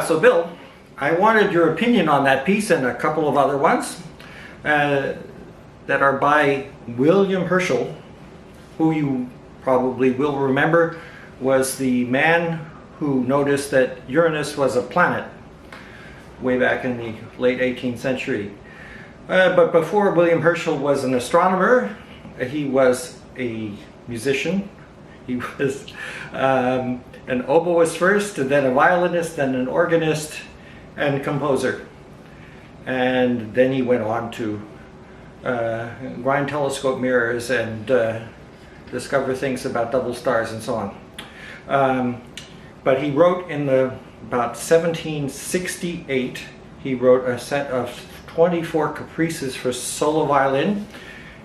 So Bill, I wanted your opinion on that piece and a couple of other ones that are by William Herschel, who you probably will remember was the man who noticed that Uranus was a planet way back in the late 18th century. But before William Herschel was an astronomer, he was a musician. He was an oboist first, and then a violinist, then an organist and composer. And then he went on to grind telescope mirrors and discover things about double stars and so on. But he wrote in about 1768, he wrote a set of 24 caprices for solo violin.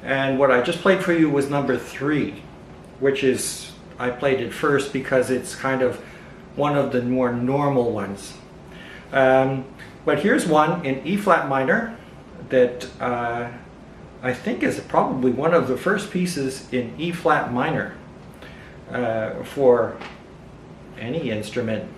And what I just played for you was number 3, which is, I played it first because it's kind of one of the more normal ones. But here's one in E flat minor that I think is probably one of the first pieces in E flat minor for any instrument.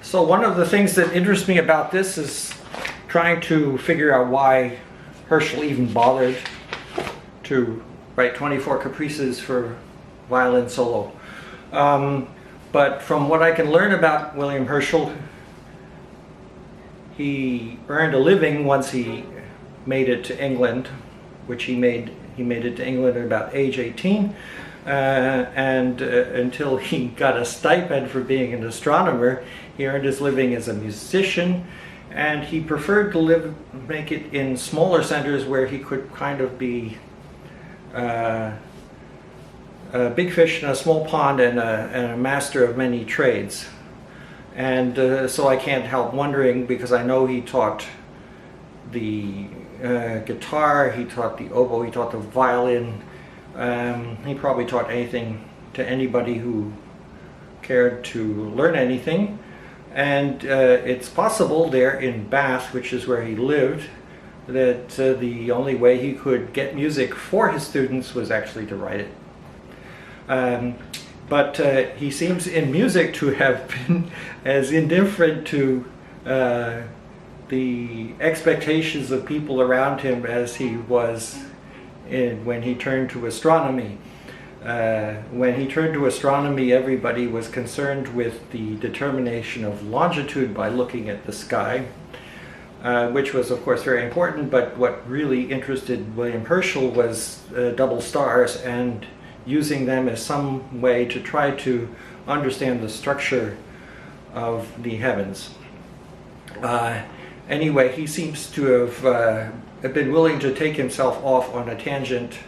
So one of the things that interests me about this is trying to figure out why Herschel even bothered to write 24 caprices for violin solo. But from what I can learn about William Herschel, he earned a living once he made it to England, which he made it to England at about age 18. And until he got a stipend for being an astronomer, he earned his living as a musician, and he preferred to make it in smaller centers where he could kind of be a big fish in a small pond and a master of many trades. And so I can't help wondering, because I know he taught the guitar, he taught the oboe, he taught the violin. He probably taught anything to anybody who cared to learn anything. And it's possible there in Bath, which is where he lived, that the only way he could get music for his students was actually to write it. But he seems in music to have been as indifferent to the expectations of people around him as he was when he turned to astronomy. When he turned to astronomy, everybody was concerned with the determination of longitude by looking at the sky, which was of course very important, but what really interested William Herschel was double stars and using them as some way to try to understand the structure of the heavens. Anyway, he seems to have been willing to take himself off on a tangent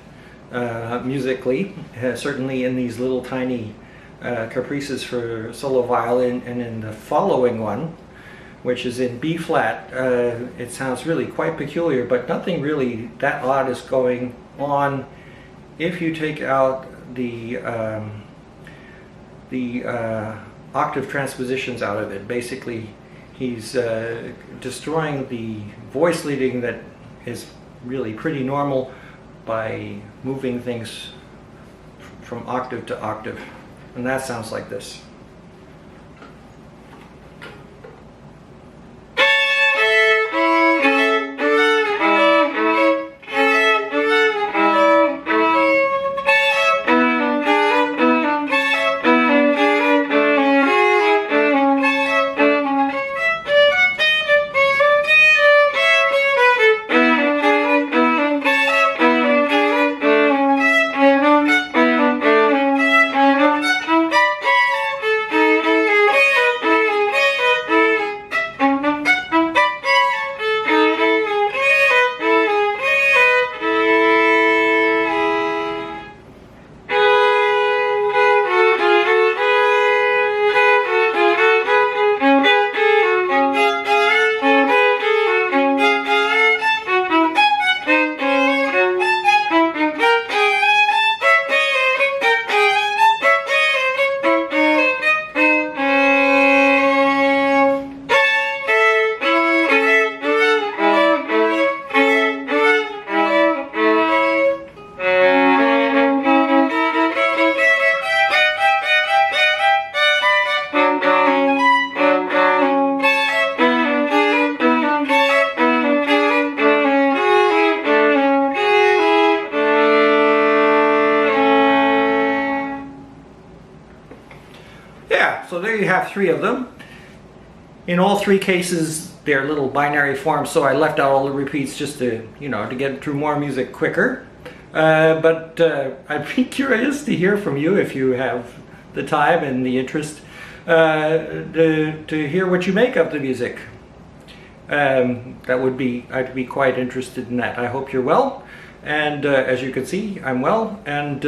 musically, certainly in these little tiny caprices for solo violin, and in the following one, which is in B flat, it sounds really quite peculiar, but nothing really that odd is going on if you take out the octave transpositions out of it. Basically, he's destroying the voice leading that is really pretty normal by moving things from octave to octave. And that sounds like this. Yeah, so there you have 3 of them. In all 3 cases, they're little binary forms, so I left out all the repeats just to, you know, to get through more music quicker. But I'd be curious to hear from you if you have the time and the interest to hear what you make of the music. I'd be quite interested in that. I hope you're well, and as you can see, I'm well, and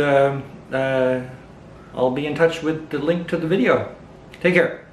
I'll be in touch with the link to the video. Take care.